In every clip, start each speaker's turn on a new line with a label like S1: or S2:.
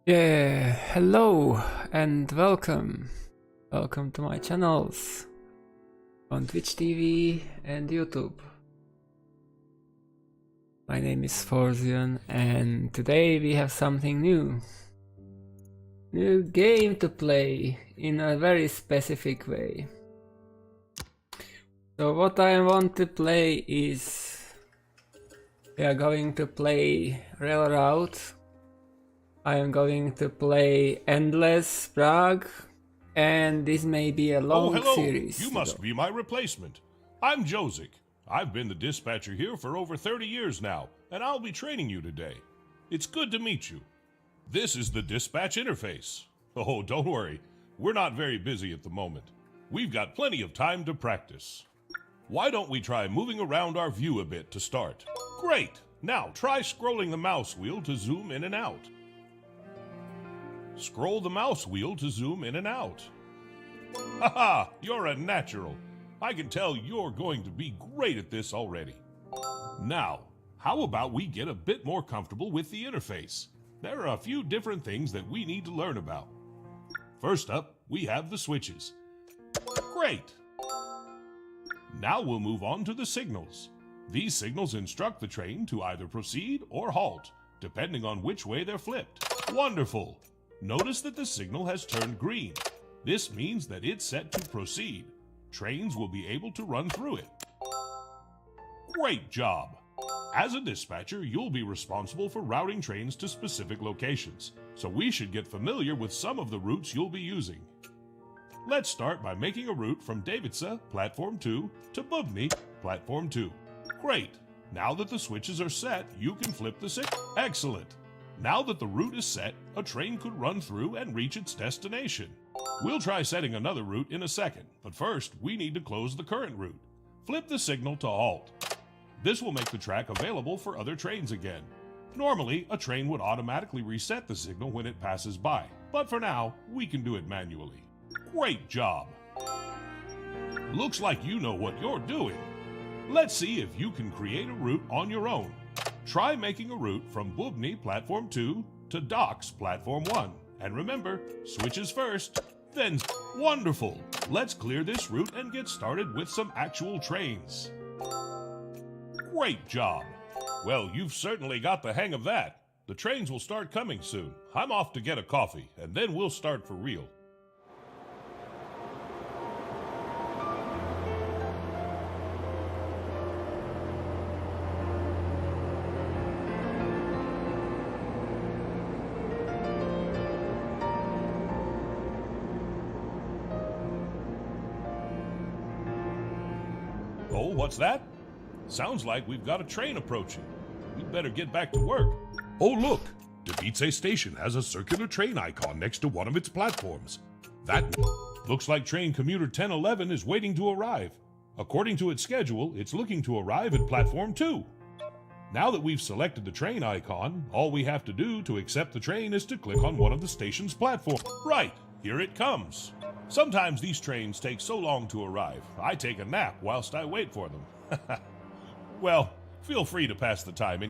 S1: Yeah, hello and welcome. Welcome to my channels on Twitch TV and YouTube. My name is Forzion and today we have something new. New game to play in a very specific way. So what I want to play is we are going to play Railroad. I am going to play Endless Prague, and this may be a long
S2: hello.
S1: series.
S2: You must be my replacement. I'm Josic. I've been the dispatcher here for over 30 years now, and I'll be training you today. It's good to meet you. This is the dispatch interface. Oh, don't worry. We're not very busy at the moment. We've got plenty of time to practice. Why don't we try moving around our view a bit to start? Great! Now try scrolling the mouse wheel to zoom in and out. Scroll the mouse wheel to zoom in and out. Haha, you're a natural. I can tell you're going to be great at this already. Now, how about we get a bit more comfortable with the interface? There are a few different things that we need to learn about. First up, we have the switches. Great! Now we'll move on to the signals. These signals instruct the train to either proceed or halt, depending on which way they're flipped. Wonderful! Notice that the signal has turned green. This means that it's set to proceed. Trains will be able to run through it. Great job! As a dispatcher, you'll be responsible for routing trains to specific locations, so we should get familiar with some of the routes you'll be using. Let's start by making a route from Davidsa, Platform 2, to Bubny, Platform 2. Great! Now that the switches are set, you can flip the signal. Excellent! Now that the route is set, a train could run through and reach its destination. We'll try setting another route in a second, but first we need to close the current route. Flip the signal to halt. This will make the track available for other trains again. Normally, a train would automatically reset the signal when it passes by, but for now, we can do it manually. Great job! Looks like you know what you're doing. Let's see if you can create a route on your own. Try making a route from Bubny Platform 2 to Docks Platform 1. And remember, switches first, then wonderful! Let's clear this route and get started with some actual trains. Great job! Well, you've certainly got the hang of that. The trains will start coming soon. I'm off to get a coffee, and then we'll start for real. Oh, what's that? Sounds like we've got a train approaching. We'd better get back to work. Oh, look! Davidsa Station has a circular train icon next to one of its platforms. That looks like train commuter 1011 is waiting to arrive. According to its schedule, it's looking to arrive at Platform 2. Now that we've selected the train icon, all we have to do to accept the train is to click on one of the station's platforms. Right, here it comes. Sometimes these trains take so long to arrive, I take a nap whilst I wait for them. Well, feel free to pass the time.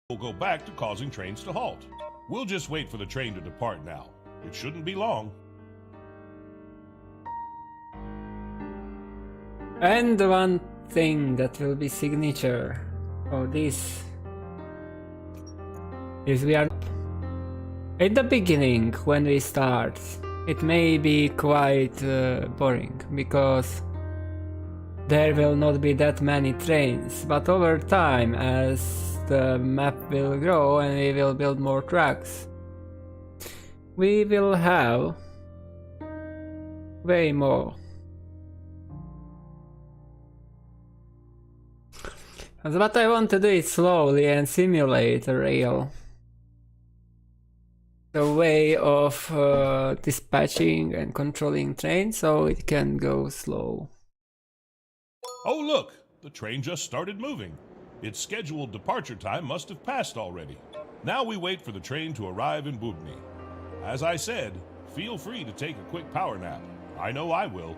S2: We'll go back to causing trains to halt. We'll just wait for the train to depart now. It shouldn't be long.
S1: And the one thing that will be signature of this is we are in the beginning. When we start, it may be quite boring because there will not be that many trains, but over time, as the map will grow and we will build more tracks, we will have way more. But I want to do it slowly and simulate a rail. The way of dispatching and controlling trains, so it can go slow.
S2: Oh, look! The train just started moving. Its scheduled departure time must have passed already. Now we wait for the train to arrive in Bubny. As I said, feel free to take a quick power nap. I know I will.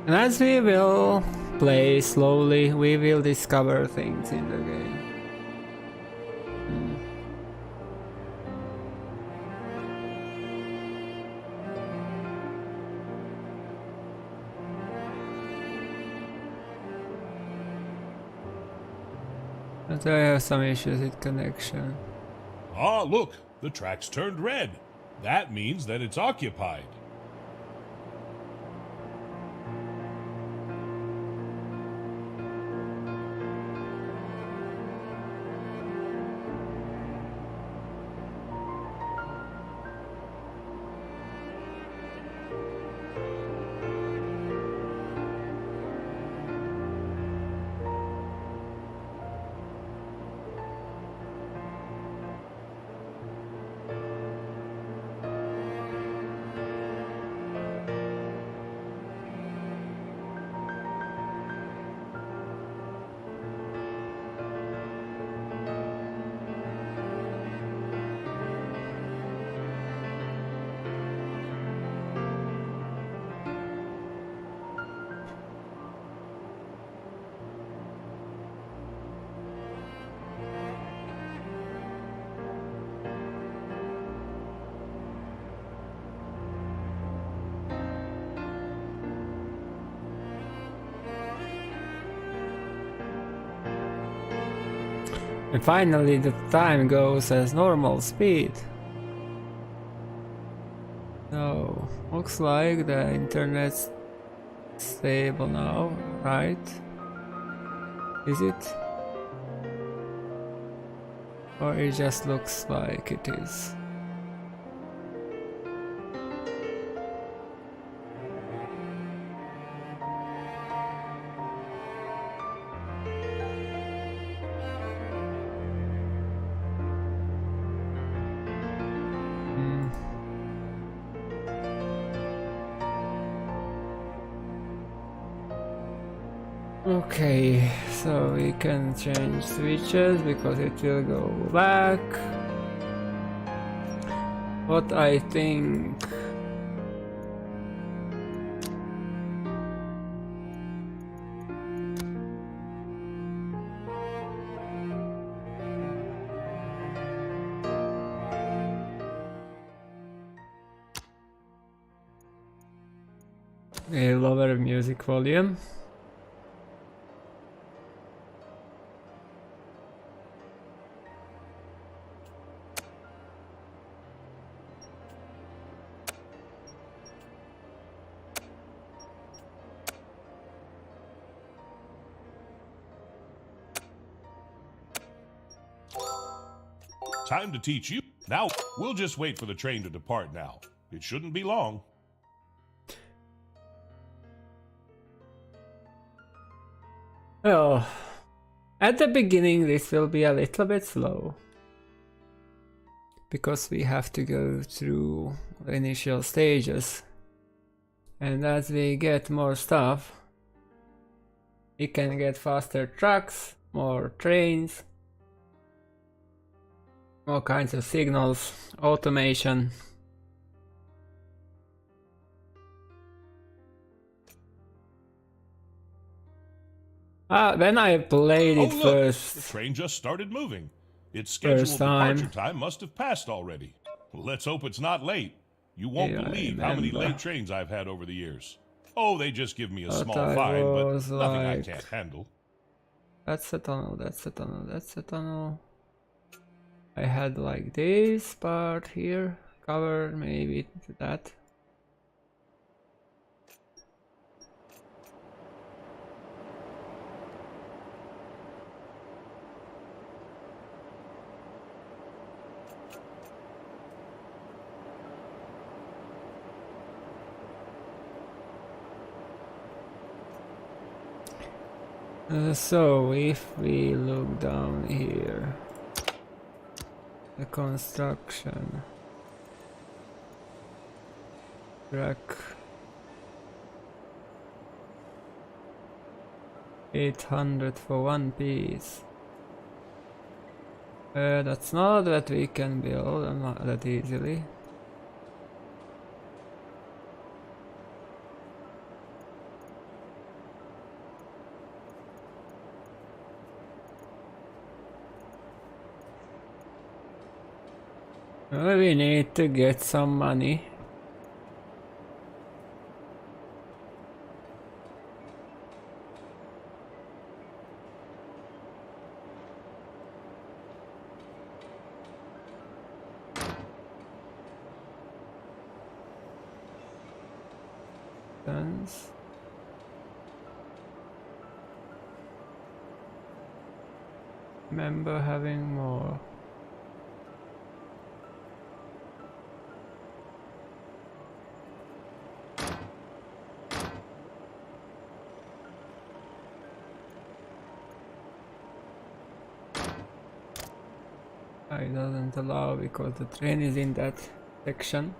S1: And as we will play slowly, we will discover things in the game. But I have some issues with connection.
S2: Ah, look, the track's turned red. That means that it's occupied.
S1: And finally the time goes as normal speed. So, looks like the internet's stable now, right? Is it? Or it just looks like it is? Okay, so we can change switches because it will go back. What I think... A lower music volume.
S2: Time to teach you. Now, we'll just wait for the train to depart now. It shouldn't be long.
S1: Oh, at the beginning this will be a little bit slow. Because we have to go through the initial stages. And as we get more stuff, we can get faster trucks, more trains, all kinds of signals, automation. When I played it
S2: look,
S1: first,
S2: the train just started moving. Its scheduled departure time must have passed already. Let's hope it's not late. You won't believe how many late trains I've had over the years. Oh, they just give me a small fine, but nothing I can't handle.
S1: That's a tunnel, that's a tunnel, that's a tunnel. I had like this part here covered, maybe that. So if we look down here, the construction track 800 for one piece. That's not that we can build not that easily. We need to get some money. Guns. Remember having more. It doesn't allow because the train is in that section.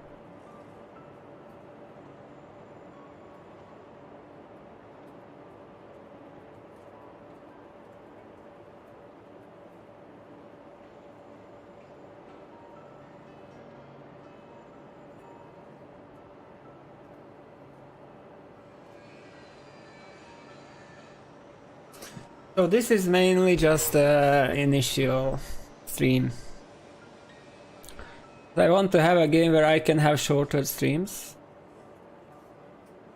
S1: So this is mainly just the initial stream. I want to have a game where I can have shorter streams.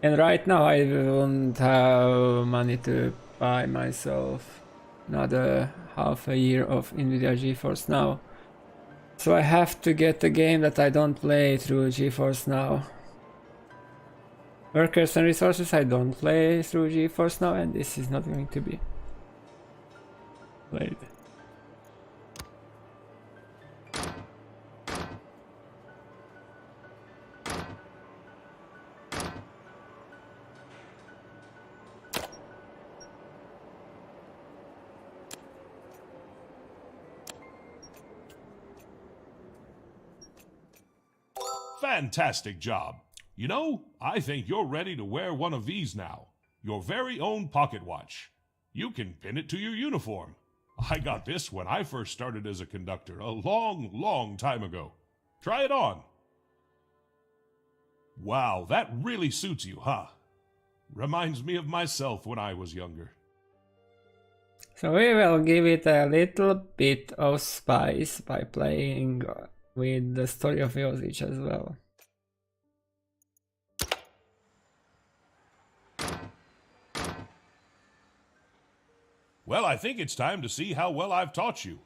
S1: And right now I won't have money to buy myself another half a year of Nvidia GeForce Now. So I have to get a game that I don't play through GeForce Now. Workers and Resources I don't play through GeForce Now, and this is not going to be played.
S2: Fantastic job. You know, I think you're ready to wear one of these now. Your very own pocket watch. You can pin it to your uniform. I got this when I first started as a conductor a long time ago. Try it on. Wow, that really suits you, huh? Reminds me of myself when I was younger.
S1: So we will give it a little bit of spice by playing with the story of Yosich as well.
S2: Well, I think it's time to see how well I've taught you.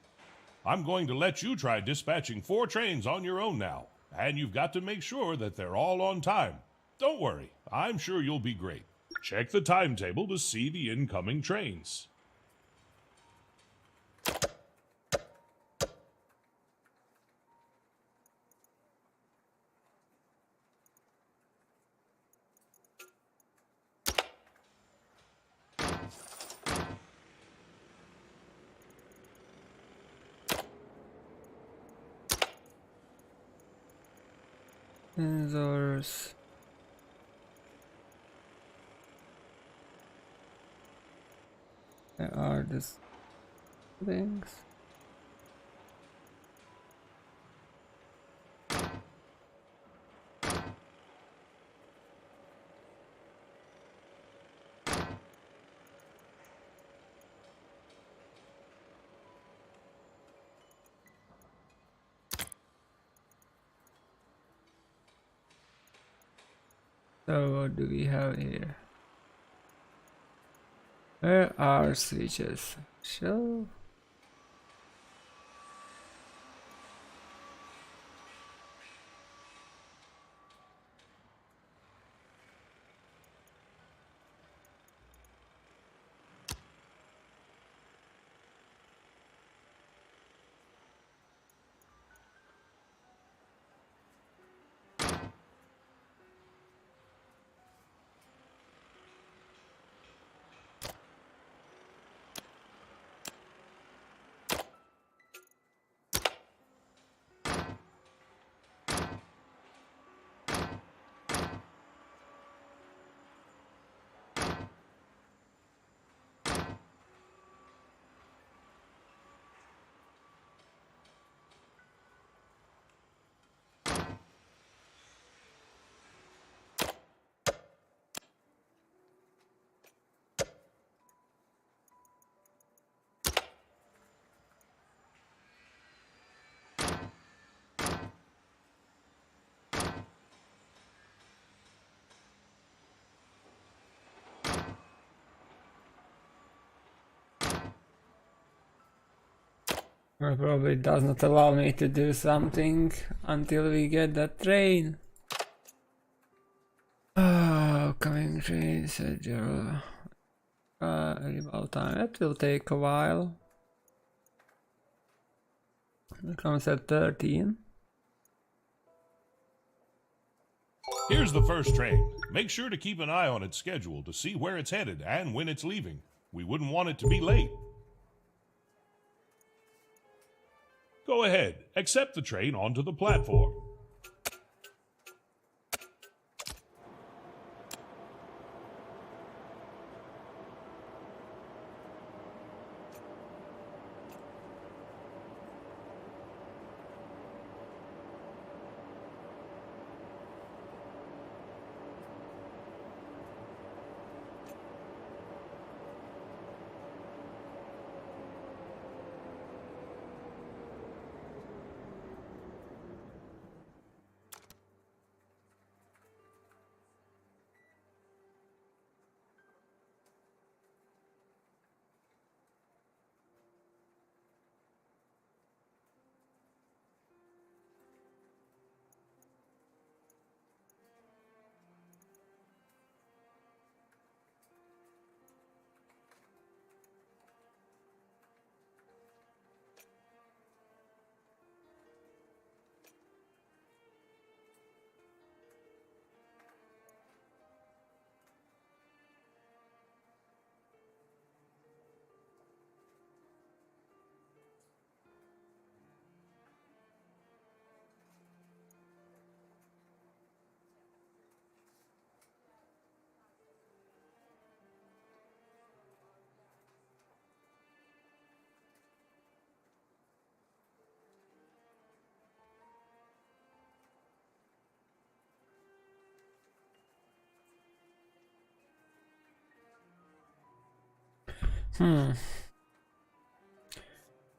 S2: I'm going to let you try dispatching 4 trains on your own now, and you've got to make sure that they're all on time. Don't worry, I'm sure you'll be great. Check the timetable to see the incoming trains.
S1: Sensors. There are these things. So what do we have here? Where are switches? Show. It probably does not allow me to do something until we get that train. Oh, coming train schedule. Arrival time. It will take a while. It comes at 13.
S2: Here's the first train. Make sure to keep an eye on its schedule to see where it's headed and when it's leaving. We wouldn't want it to be late. Go ahead, accept the train onto the platform.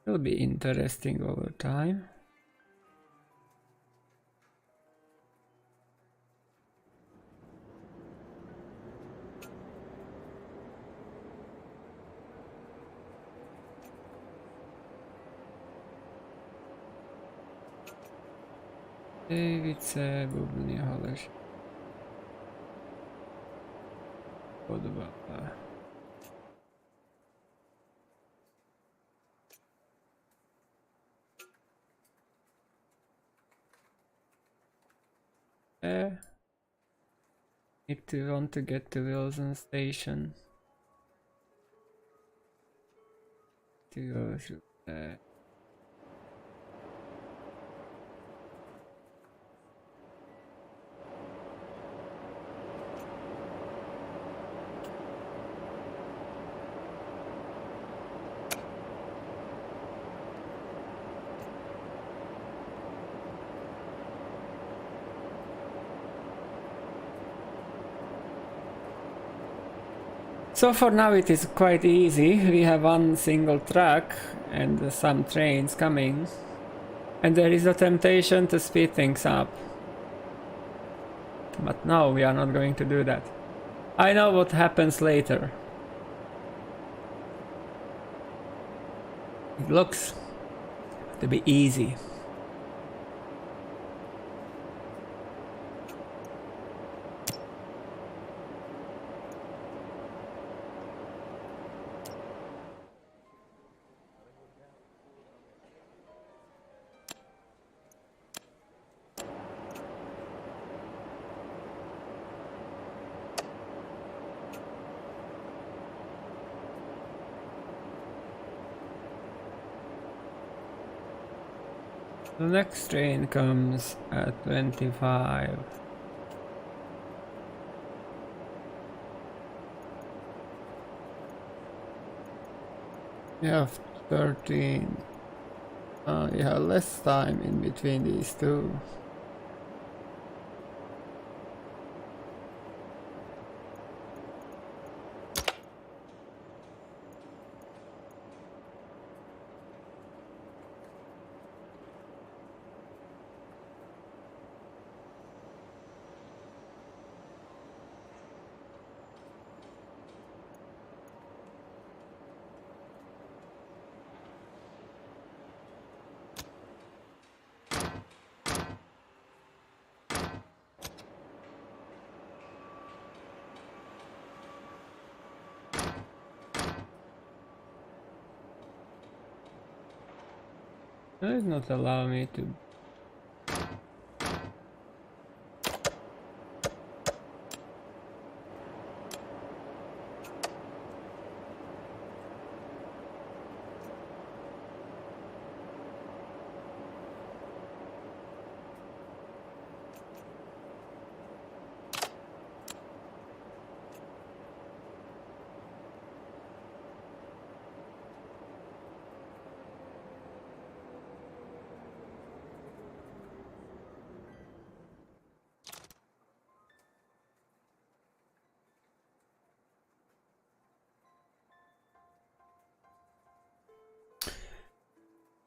S1: It'll be interesting over time. Davice Bubny Hales. Podoba. Need to want to get to Wilson Station. To go through there. So for now it is quite easy. We have one single track and some trains coming. And there is a temptation to speed things up. But no, we are not going to do that. I know what happens later. It looks to be easy. The next train comes at 25. You have 13. You have less time in between these two. Does not allow me to.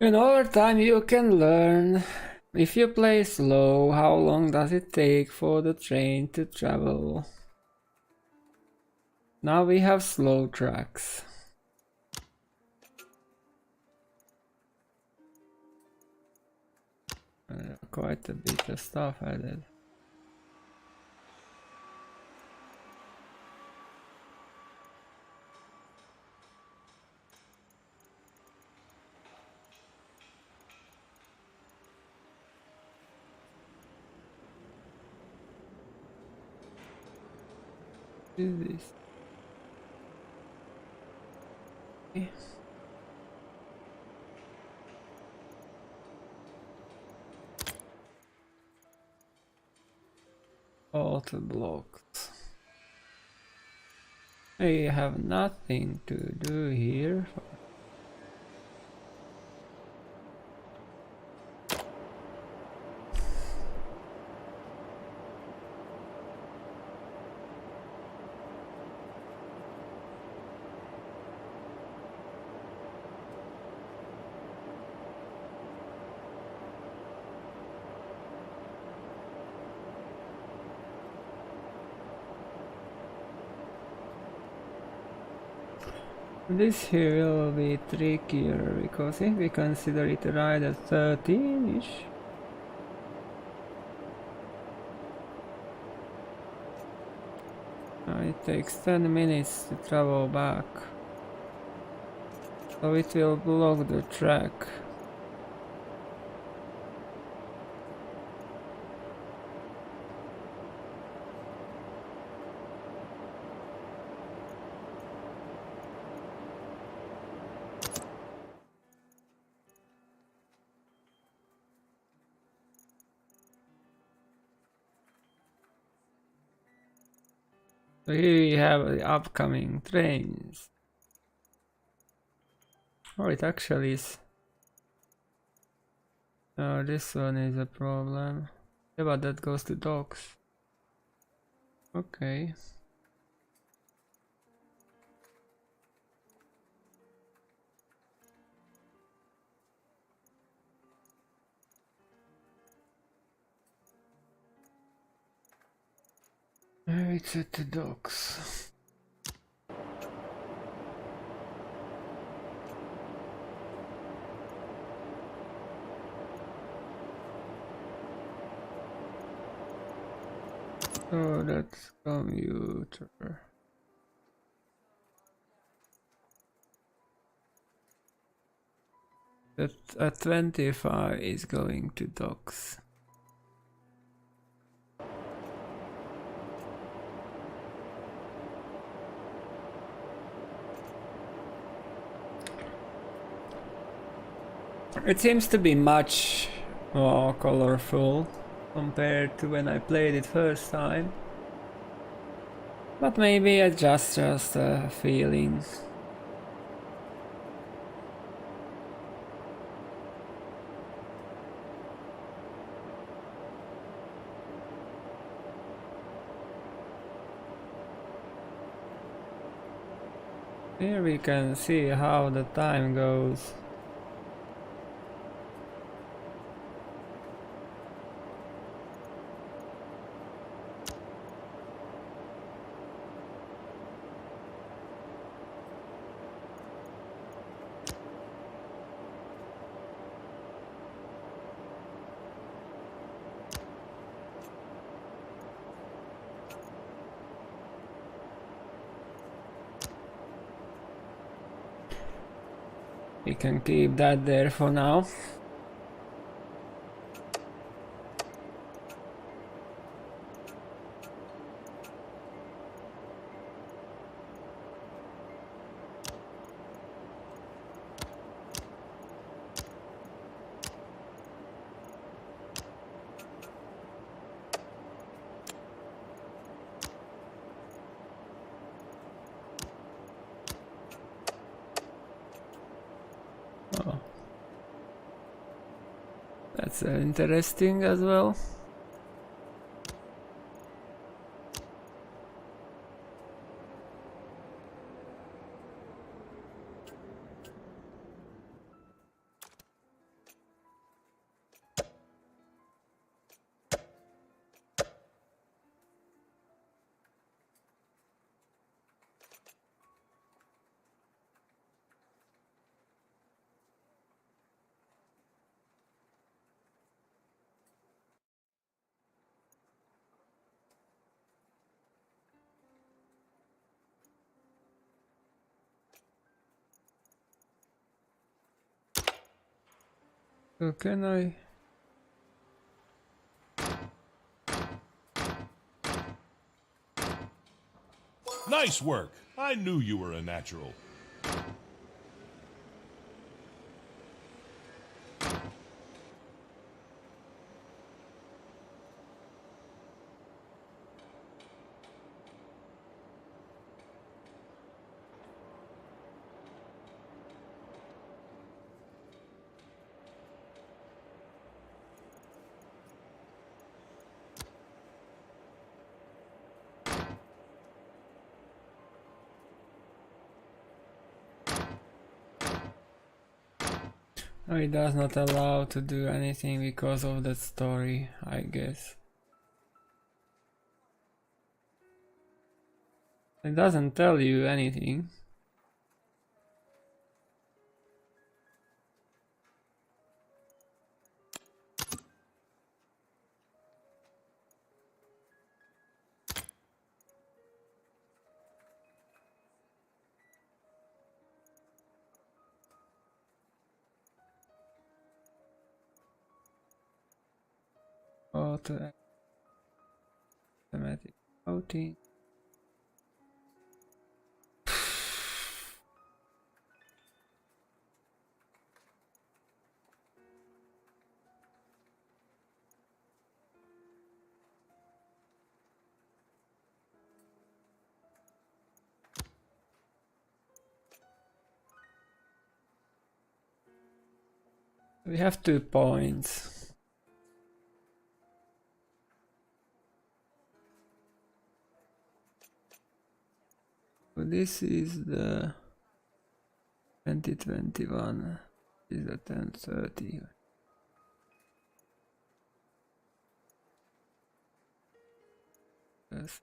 S1: In overtime you can learn. If you play slow, how long does it take for the train to travel? Now we have slow tracks. Quite a bit of stuff added. What is this? Auto blocks. I have nothing to do here. This here will be trickier because if we consider it right at 13-ish, it takes 10 minutes to travel back, so it will block the track. So here we have the upcoming trains. Oh, it actually is. Oh, this one is a problem. Yeah, but that goes to docks. Okay. It's at the docks. Oh, that's commuter. That at 25 is going to docks. It seems to be much more colorful compared to when I played it first time. But maybe it's just a feeling. Here we can see how the time goes. We can keep that there for now. That's interesting as well. So can I?
S2: Nice work. I knew you were a natural.
S1: No, it does not allow to do anything because of that story, I guess. It doesn't tell you anything. Auto automatic routing. We have 2 points. So this is the 2021. This is the 1030. Yes.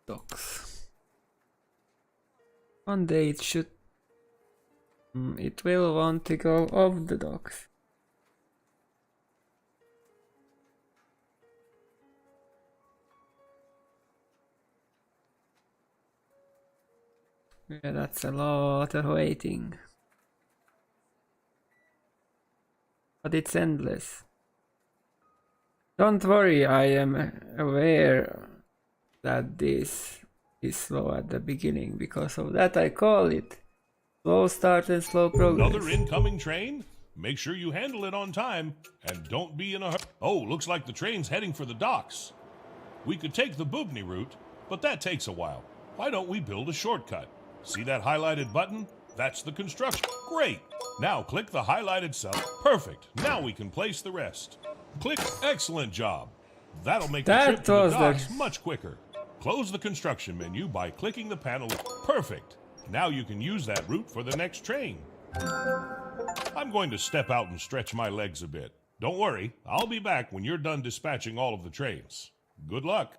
S1: Docks. One day it should. It will want to go off the docks. Yeah, that's a lot of waiting. But it's endless. Don't worry, I am aware that this is slow at the beginning. Because of that I call it slow start and slow progress.
S2: Another incoming train? Make sure you handle it on time and don't be in a hurry. Oh, looks like the train's heading for the docks. We could take the Bubny route, but that takes a while. Why don't we build a shortcut? See that highlighted button? That's the construction. Great! Now click the highlighted cell. Perfect. Now we can place the rest. Click. Excellent job. That'll make the trip to the docks much quicker. Close the construction menu by clicking the panel. Perfect. Now you can use that route for the next train. I'm going to step out and stretch my legs a bit. Don't worry, I'll be back when you're done dispatching all of the trains. Good luck.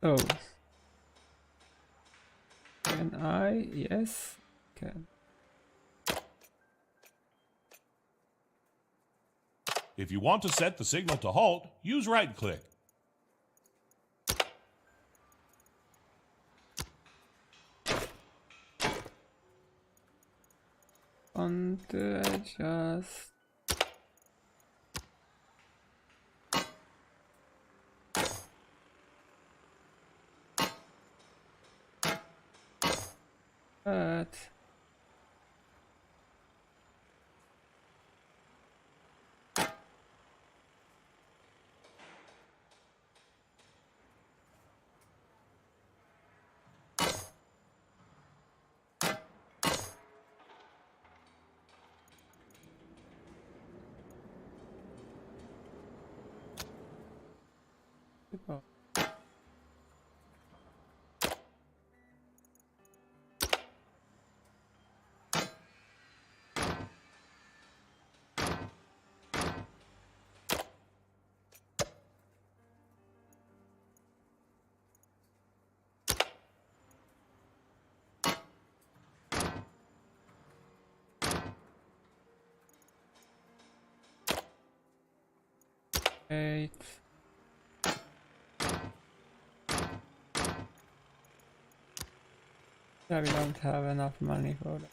S1: Oh. Can I? Yes, can.
S2: If you want to set the signal to halt, use right-click.
S1: want to adjust. But oh. Eight. Yeah, we don't have enough money for that.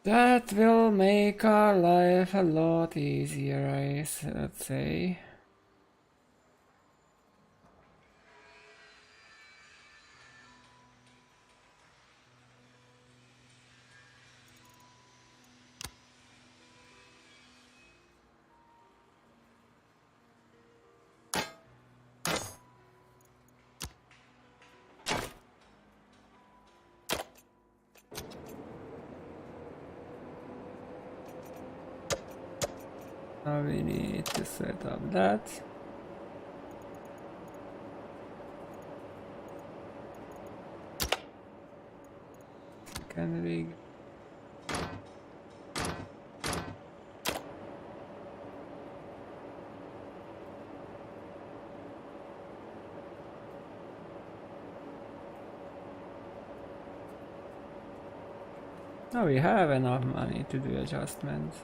S1: That will make our life a lot easier, I'd say. Now we need to set up that. Can we? Now we have enough money to do adjustments.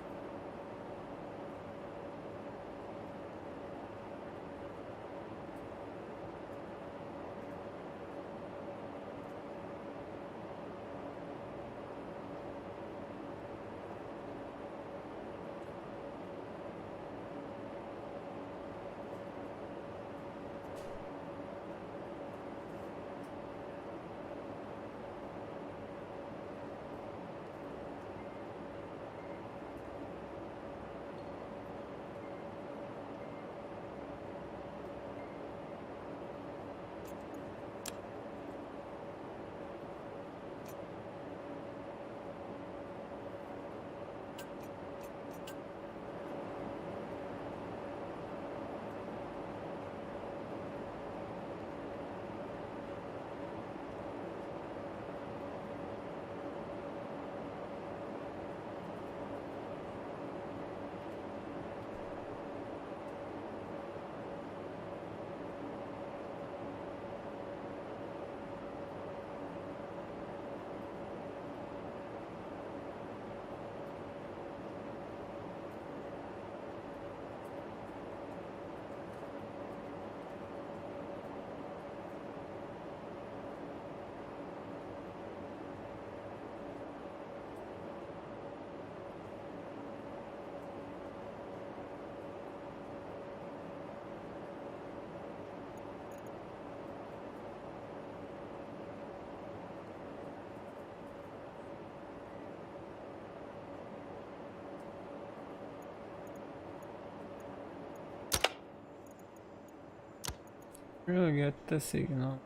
S1: We'll get the signal.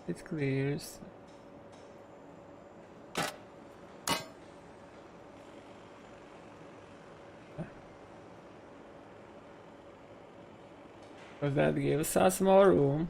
S1: It clears. Because that gives us more room.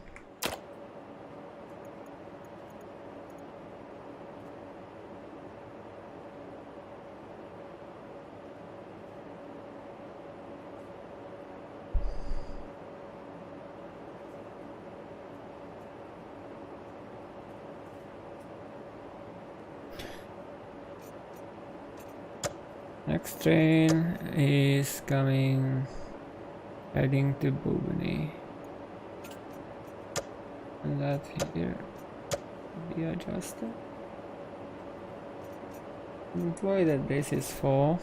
S1: Next train is coming Heading to Bubny. And that here be adjusted. Employ that this is 4.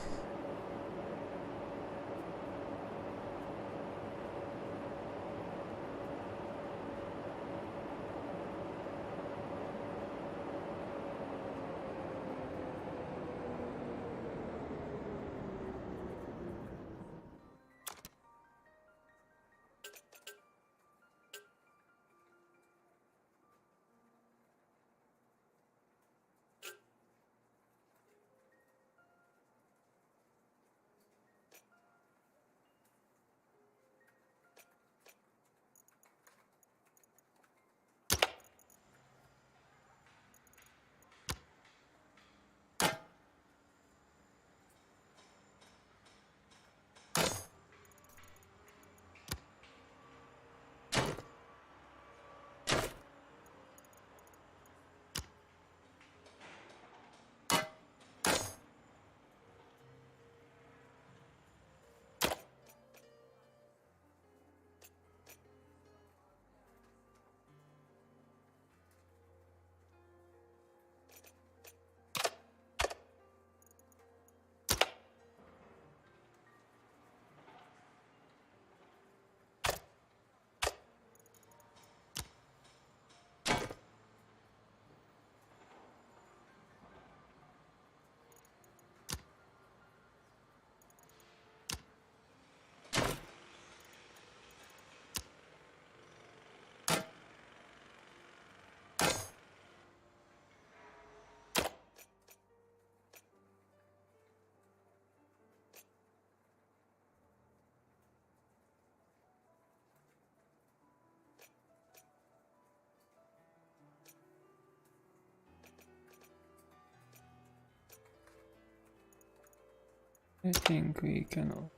S1: I think we can all.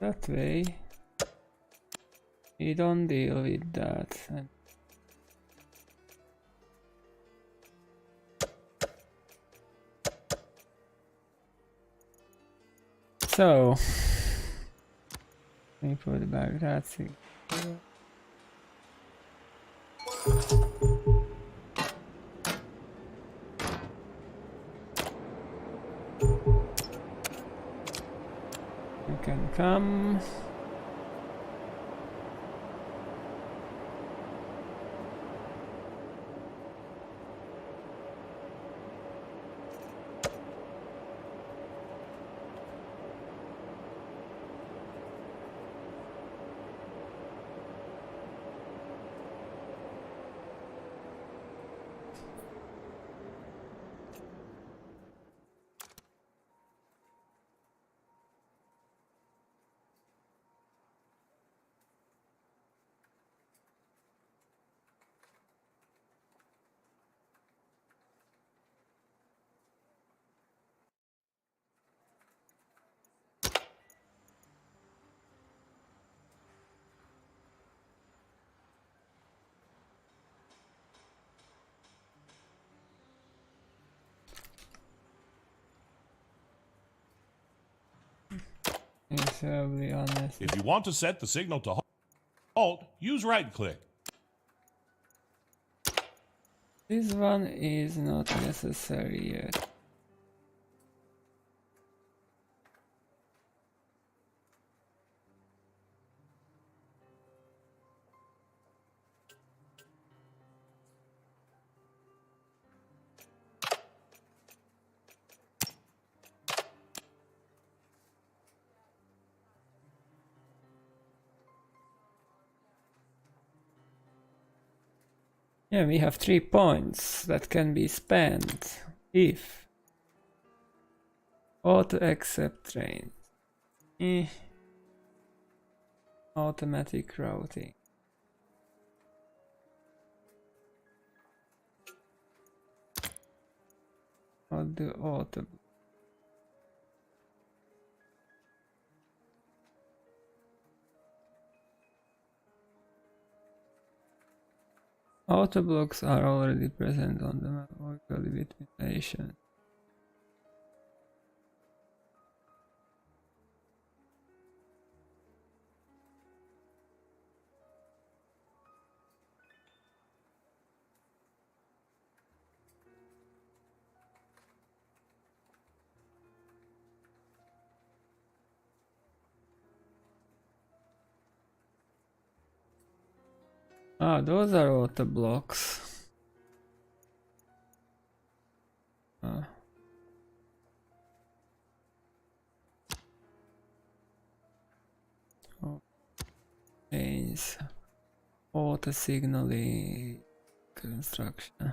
S1: That way we don't deal with that. And so let me put it back. That's it. You can come. It's really honest.
S2: If you want to set the signal to halt, use right click.
S1: This one is not necessary yet. Yeah, we have 3 points that can be spent if auto accept trains. Automatic routing. Or the auto. Auto blocks are already present on the map locally between nations. Ah, those are auto blocks. Ah. Oh, change auto signaling construction.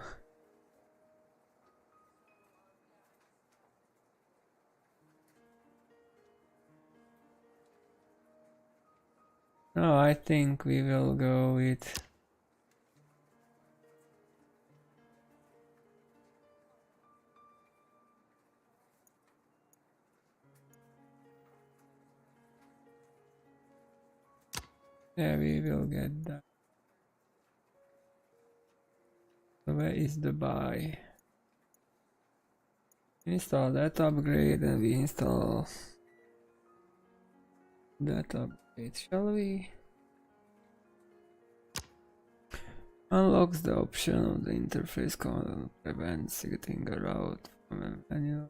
S1: No, I think we will go with yeah, we will get that. So where is the buy? Install that upgrade and we install that upgrade, shall we? Unlocks the option of the interface command prevents getting a route from a menu.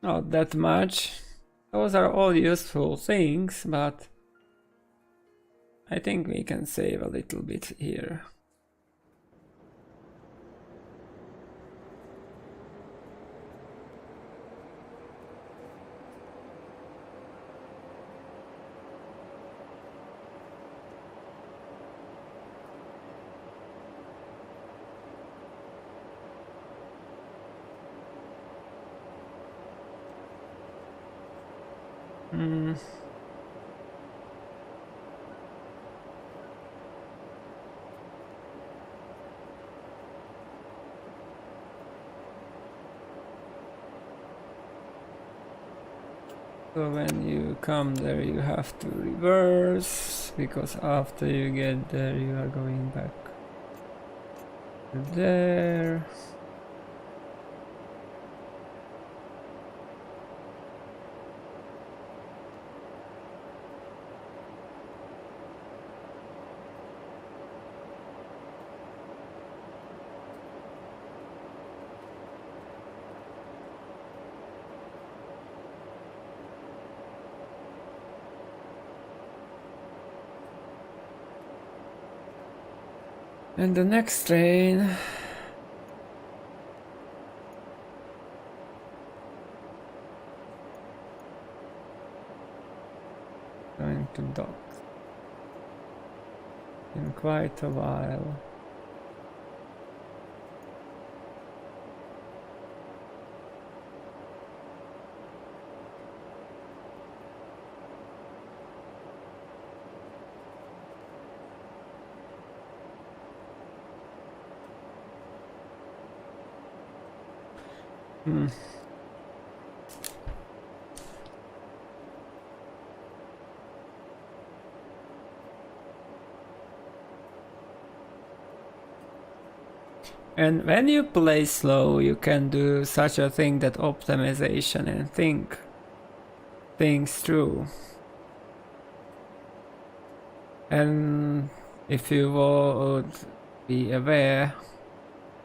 S1: Not that much. Those are all useful things, but I think we can save a little bit here. So when you come there you have to reverse, because after you get there you are going back to there. And the next train going to dock in quite a while. And when you play slow, you can do such a thing that optimization and think things through. And if you would be aware,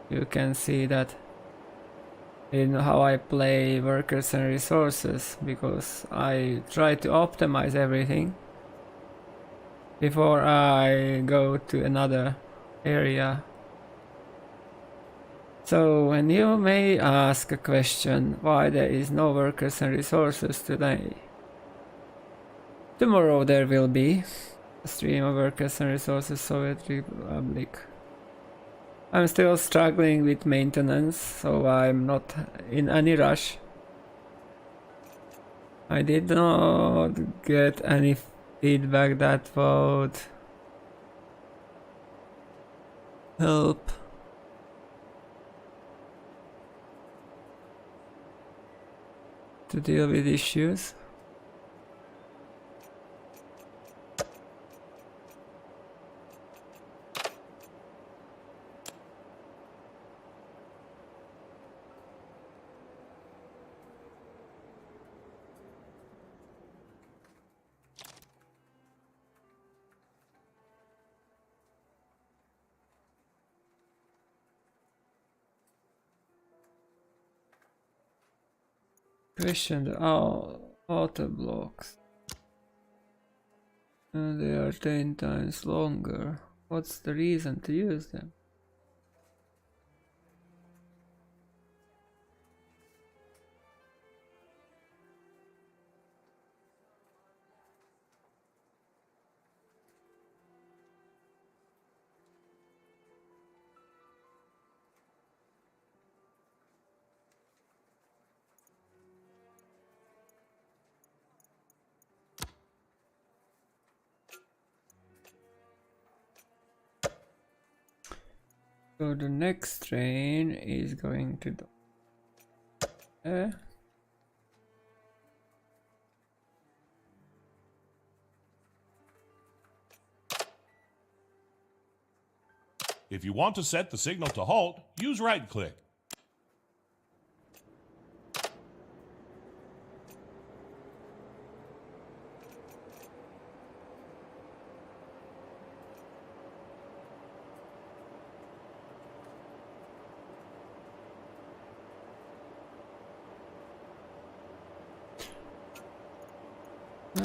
S1: you can see that in how I play workers and resources, because I try to optimize everything before I go to another area. So when you may ask a question why there is no workers and resources today, tomorrow there will be a stream of workers and resources Soviet Republic. I'm still struggling with maintenance, so I'm not in any rush. I did not get any feedback that would help to deal with issues. Question the auto blocks. And they are 10 times longer. What's the reason to use them? So the next train is going to the
S2: If you want to set the signal to halt, use right-click.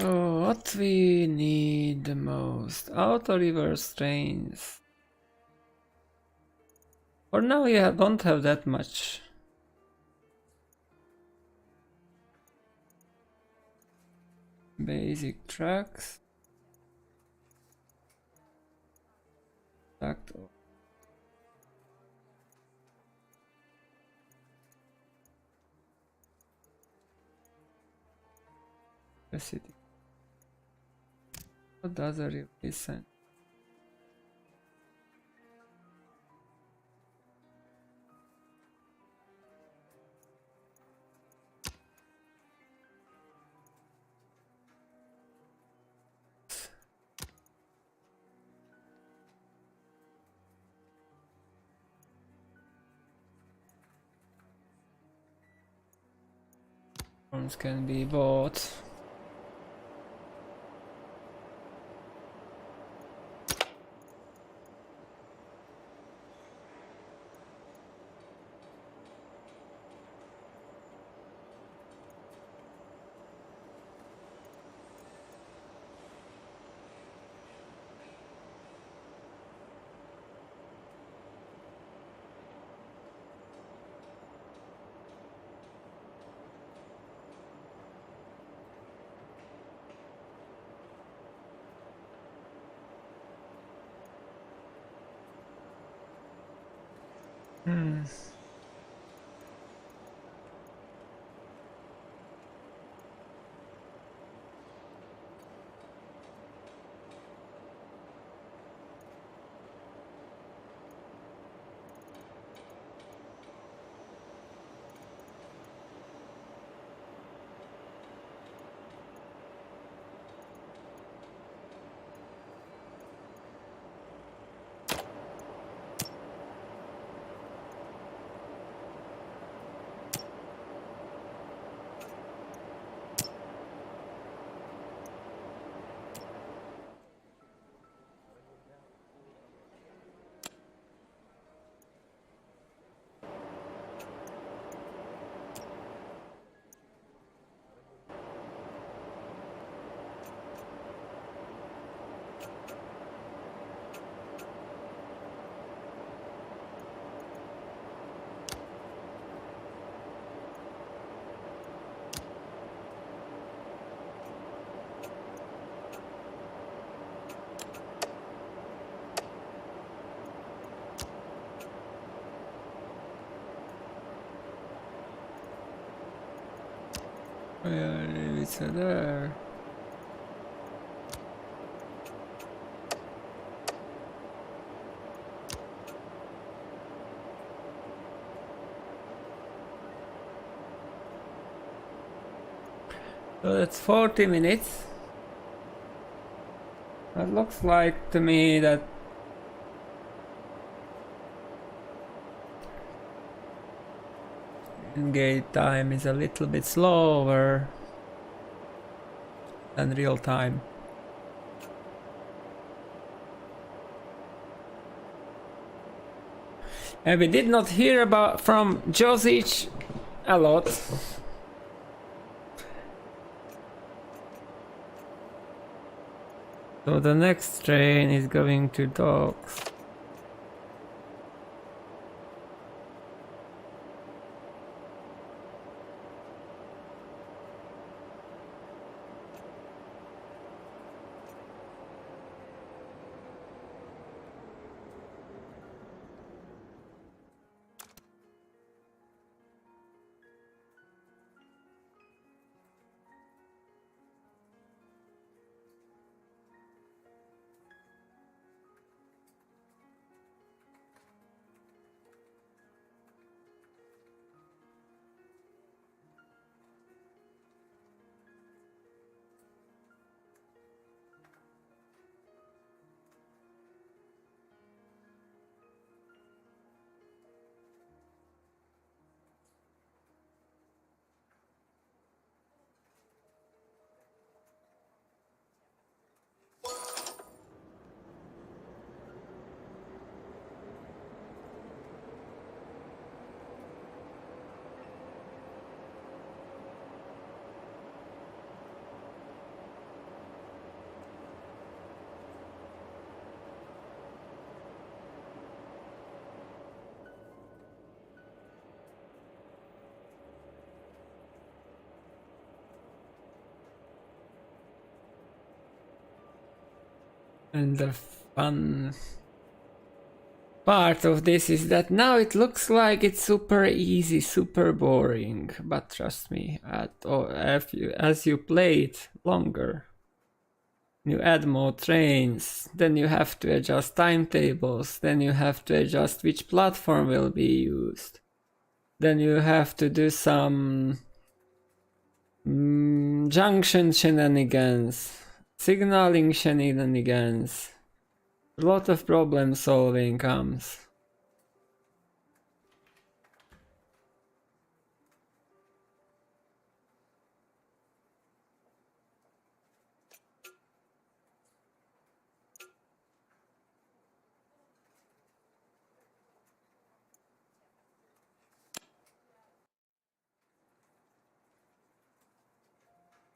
S1: Oh, what we need the most? Auto reverse trains. For now we don't have that much. Basic tracks. Tracked. Capacity. What does a replacement? Forms can be bought. Yeah, it's there. So that's 40 minutes. That looks like to me that gate time is a little bit slower than real time. And we did not hear about from Josic a lot. So the next train is going to docks. And the fun part of this is that now it looks like it's super easy, super boring. But trust me, as you play it longer, you add more trains, then you have to adjust timetables, then you have to adjust which platform will be used. Then you have to do some junction shenanigans, signaling shenanigans. A lot of problem solving comes.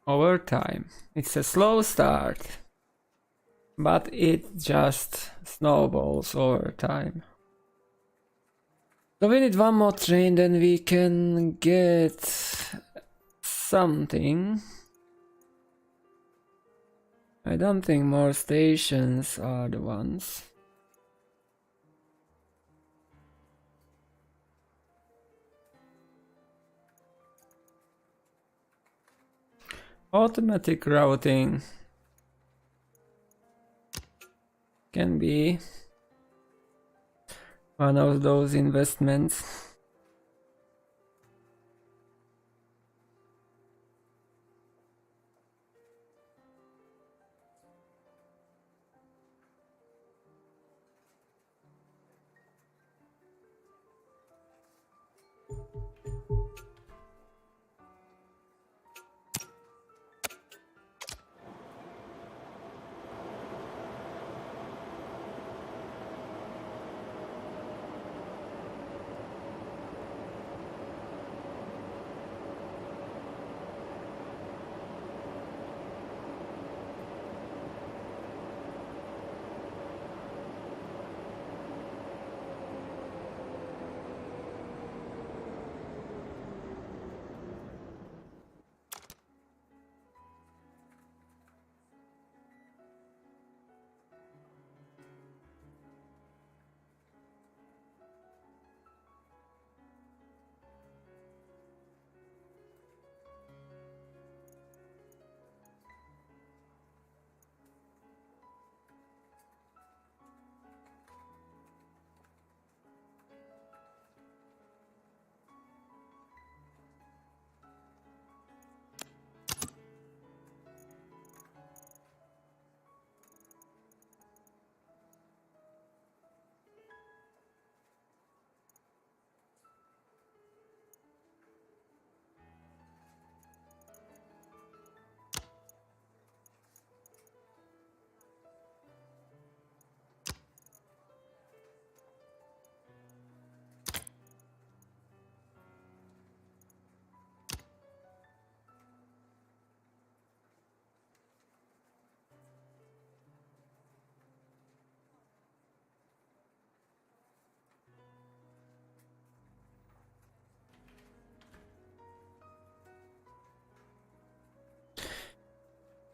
S1: Over time. It's a slow start, but it just snowballs over time. So we need one more train, then we can get something. I don't think more stations are the ones. Automatic routing can be one of those investments.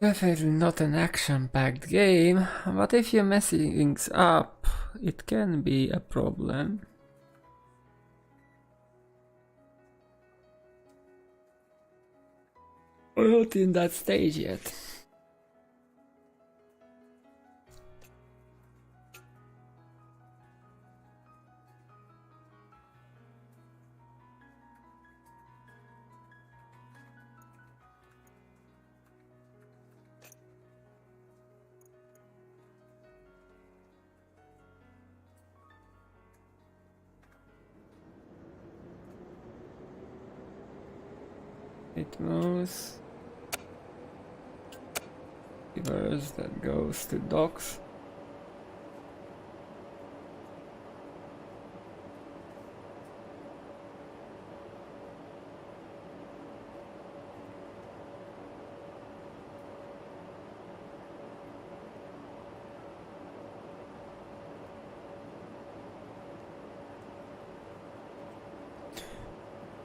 S1: Definitely not an action-packed game, but if you're messing things up, it can be a problem. We're not in that stage yet. It moves. Reverse, that goes to docks.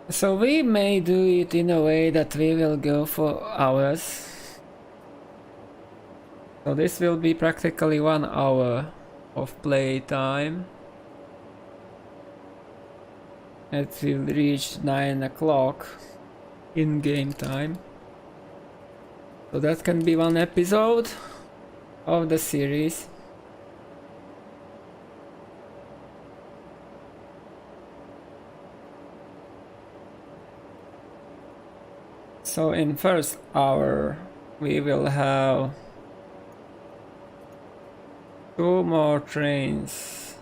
S1: So we may do it in a way that we will go for hours. So this will be practically 1 hour of play time. It will reach 9 o'clock in game time. So that can be 1 episode of the series. So in first hour we will have 2 more trains.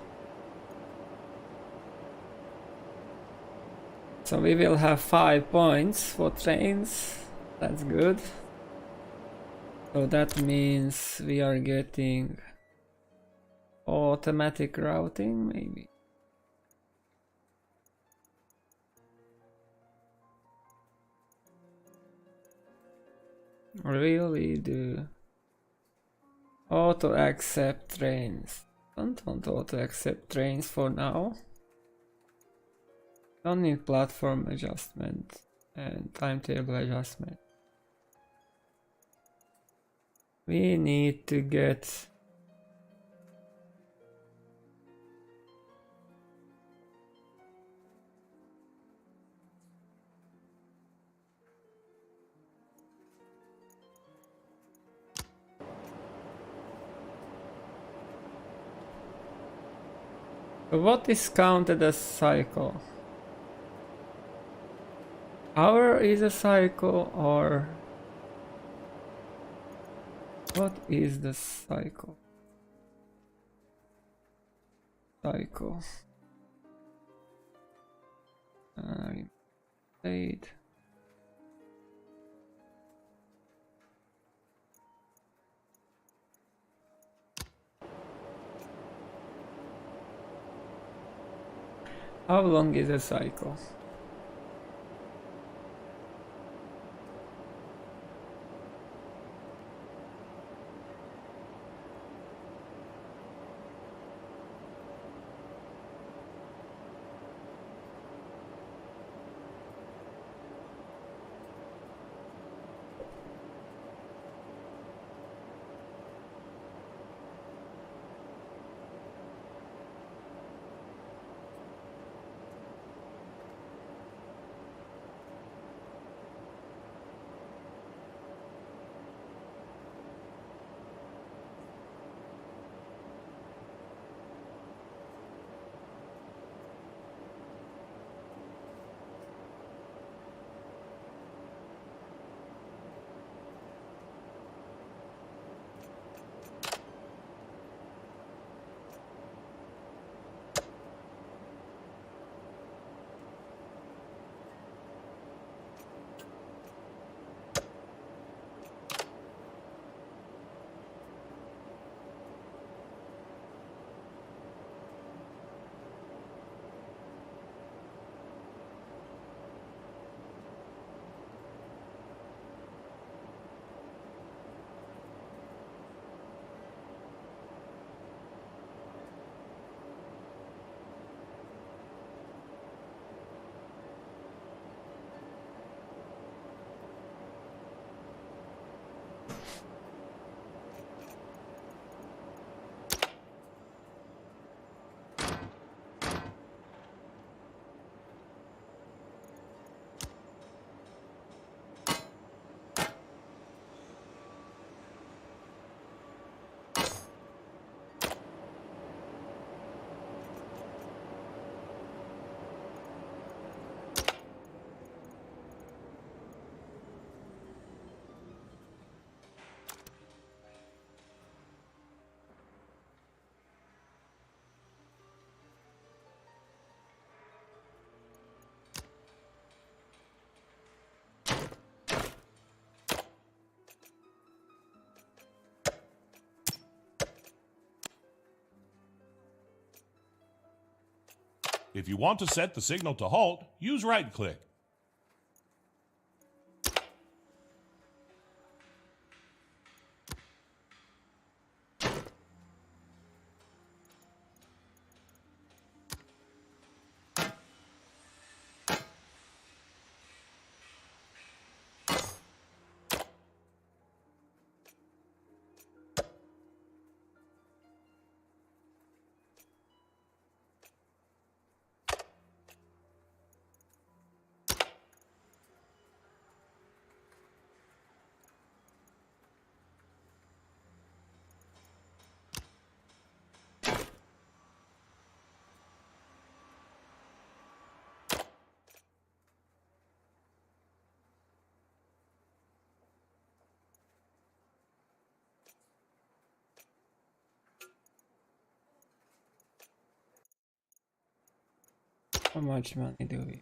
S1: So we will have 5 points for trains. That's good. So that means we are getting automatic routing, maybe. Really do. Auto accept trains. Don't want auto accept trains for now. Don't need platform adjustment and timetable adjustment. We need to get what is counted as cycle? Hour is a cycle, or what is the cycle? Cycle. I played. How long is a cycle?
S2: If you want to set the signal to halt, use right-click.
S1: How much money do we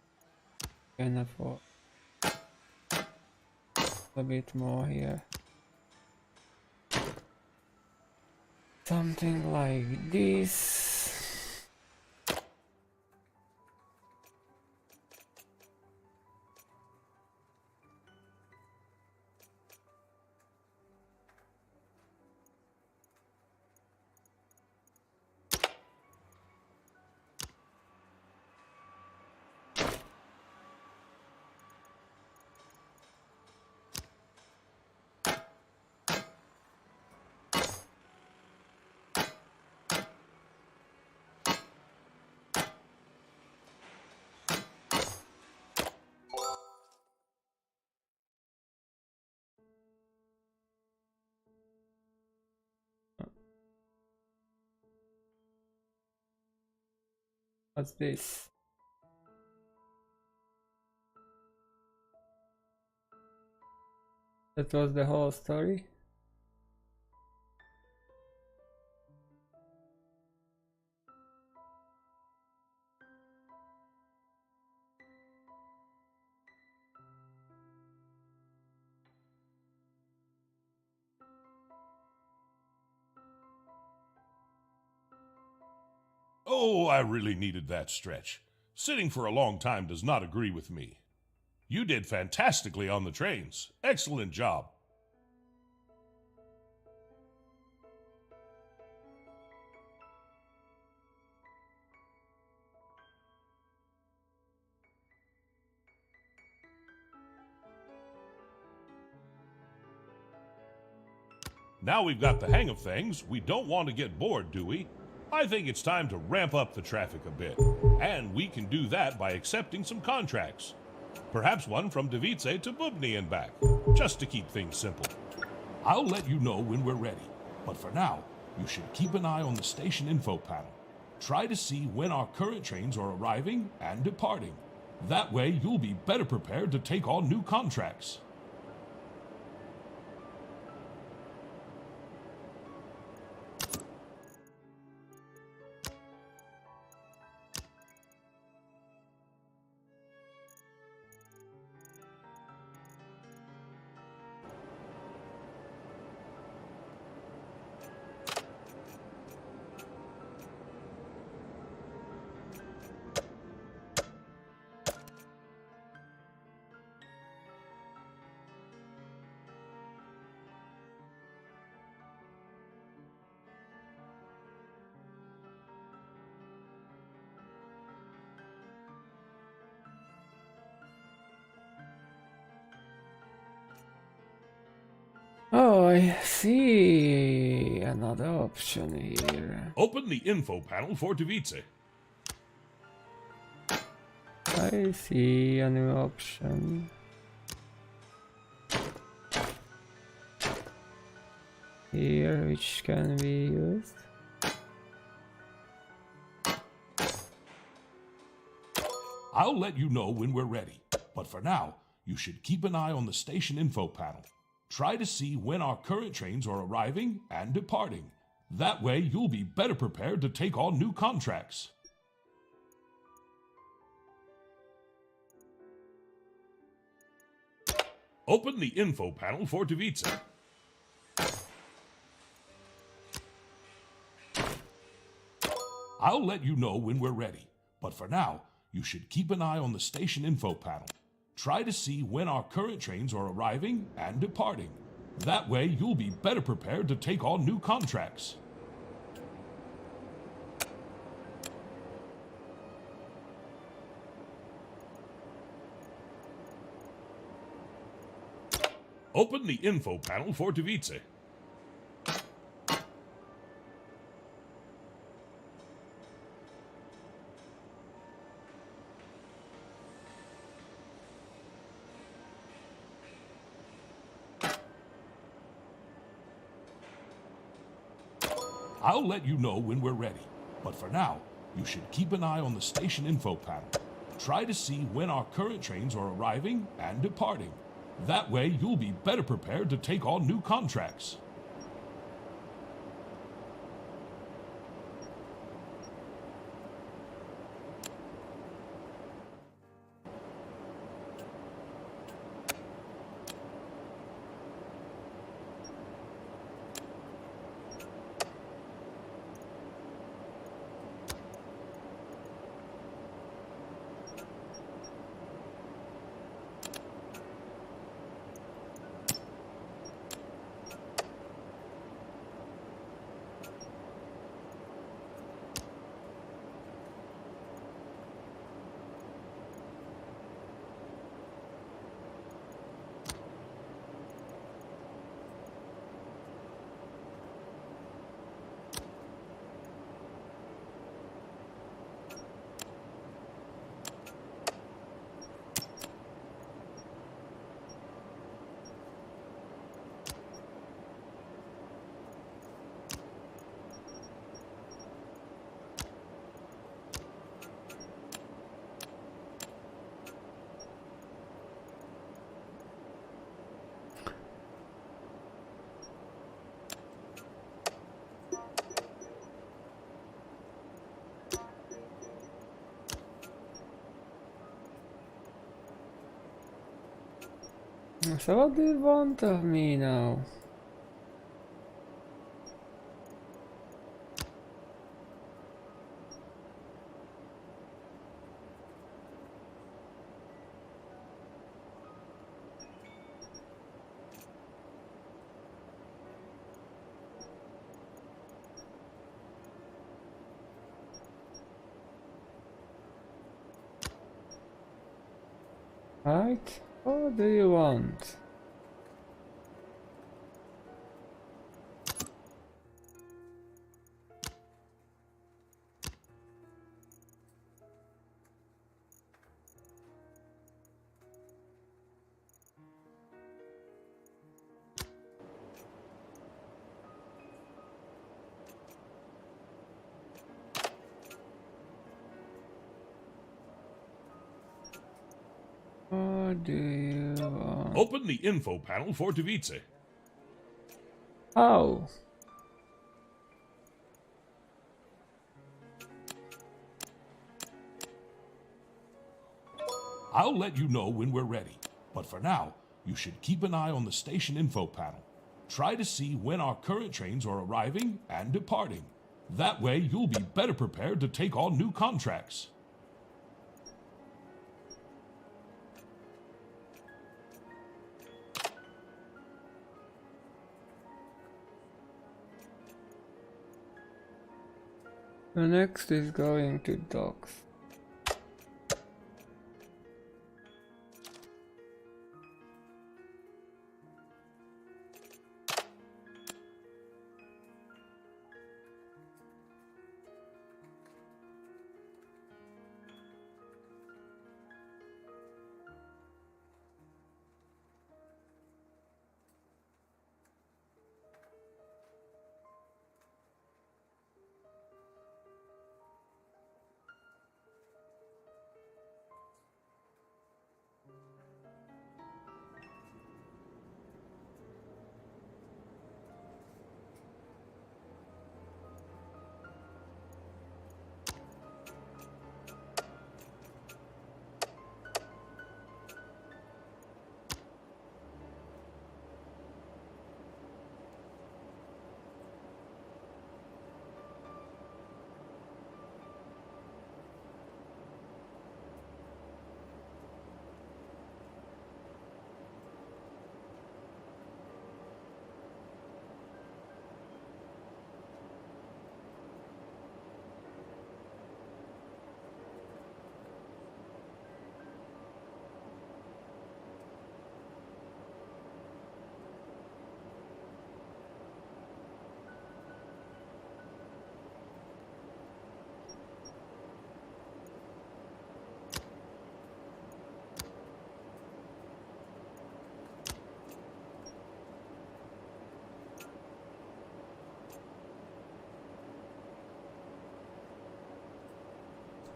S1: can afford? A bit more here. Something like this. What's this? That was the whole story?
S2: Oh, I really needed that stretch. Sitting for a long time does not agree with me. You did fantastically on the trains. Excellent job. Now we've got the hang of things, we don't want to get bored, do we? I think it's time to ramp up the traffic a bit. And we can do that by accepting some contracts. Perhaps one from Davice to Bubny and back, just to keep things simple. I'll let you know when we're ready. But for now, you should keep an eye on the station info panel. Try to see when our current trains are arriving and departing. That way, you'll be better prepared to take on new contracts.
S1: Oh, I see another option here.
S2: Open the info panel for Davice.
S1: I see a new option. Here, which can be used.
S2: I'll let you know when we're ready. But for now, you should keep an eye on the station info panel. Try to see when our current trains are arriving and departing. That way, you'll be better prepared to take on new contracts. Open the info panel for Davice. I'll let you know when we're ready. But for now, you should keep an eye on the station info panel. Try to see when our current trains are arriving and departing. That way, you'll be better prepared to take on new contracts. Open the info panel for Dvice. I'll let you know when we're ready, but for now, you should keep an eye on the station info panel. Try to see when our current trains are arriving and departing. That way, you'll be better prepared to take on new contracts.
S1: So what do you want of me now? Right? What do you want? What do you want?
S2: Open the info panel for Dvice.
S1: Oh.
S2: I'll let you know when we're ready, but for now, you should keep an eye on the station info panel. Try to see when our current trains are arriving and departing. That way, you'll be better prepared to take on new contracts.
S1: The next is going to docks.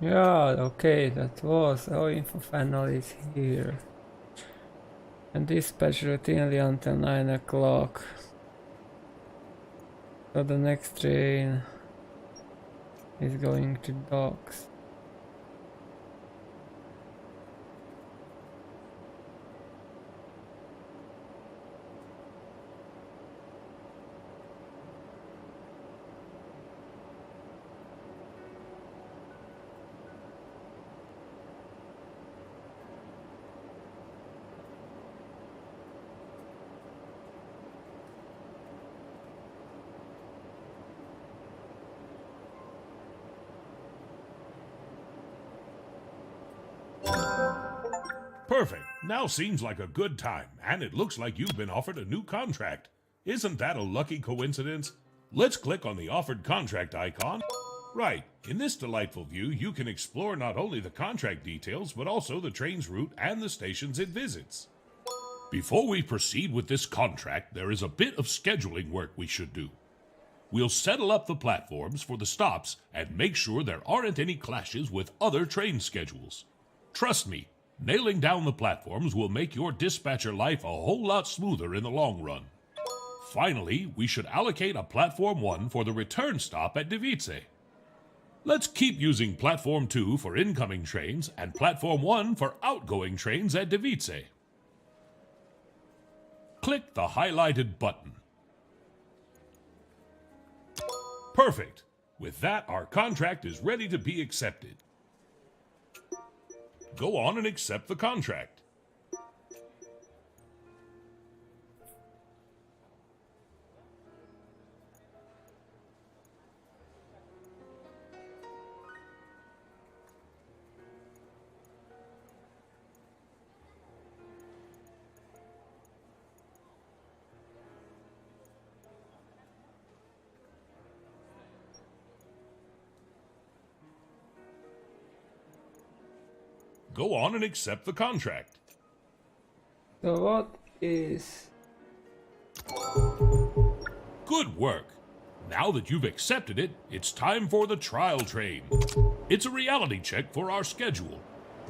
S1: Yeah, okay, that was. Oh, info panel is here. And dispatch routinely until 9 o'clock. So the next train is going to docks.
S2: Perfect. Now seems like a good time, and it looks like you've been offered a new contract. Isn't that a lucky coincidence? Let's click on the offered contract icon. Right. In this delightful view, you can explore not only the contract details, but also the train's route and the stations it visits. Before we proceed with this contract, there is a bit of scheduling work we should do. We'll settle up the platforms for the stops and make sure there aren't any clashes with other train schedules. Trust me, nailing down the platforms will make your dispatcher life a whole lot smoother in the long run. Finally, we should allocate a Platform 1 for the return stop at Device. Let's keep using Platform 2 for incoming trains and Platform 1 for outgoing trains at Device. Click the highlighted button. Perfect. With that, our contract is ready to be accepted. Go on and accept the contract. Go on and accept the contract.
S1: So what is...
S2: Good work. Now that you've accepted it, it's time for the trial train. It's a reality check for our schedule.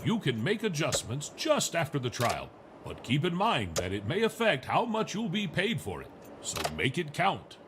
S2: You can make adjustments just after the trial, but keep in mind that it may affect how much you'll be paid for it, so make it count.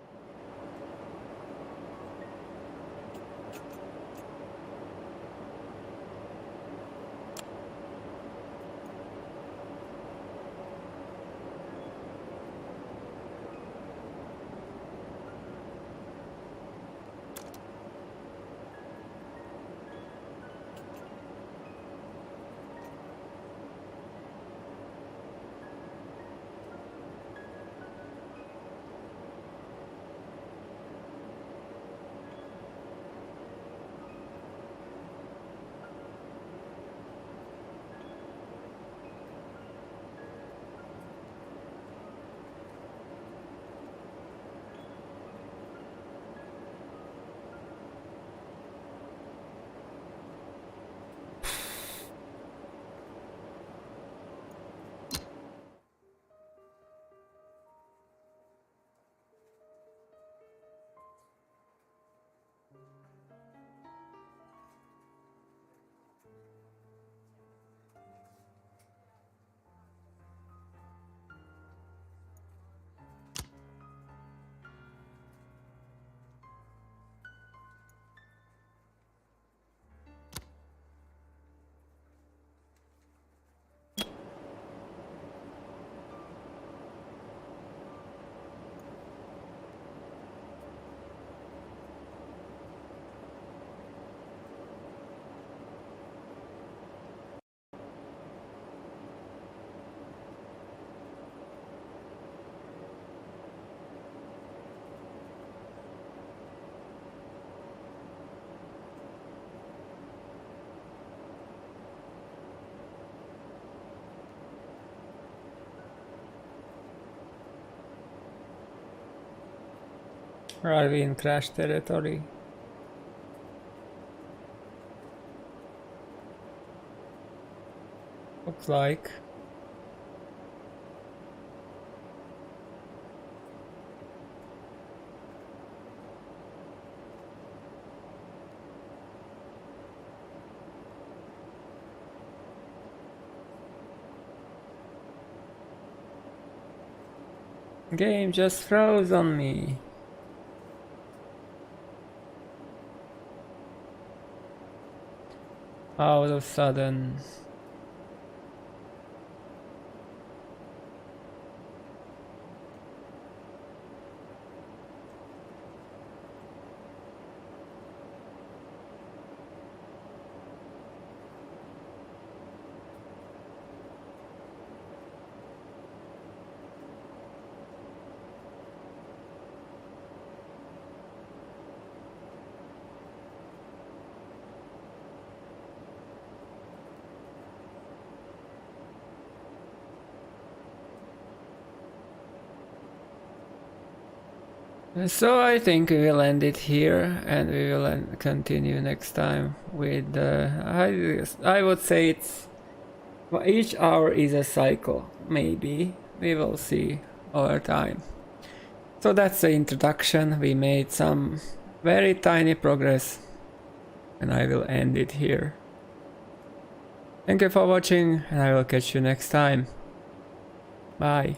S1: Are we in crash territory? Looks like. Game just froze on me. All of a sudden. So I think we will end it here, and we will continue next time with. I would say it's well, each hour is a cycle. Maybe we will see over time. So that's the introduction. We made some very tiny progress, and I will end it here. Thank you for watching, and I will catch you next time. Bye.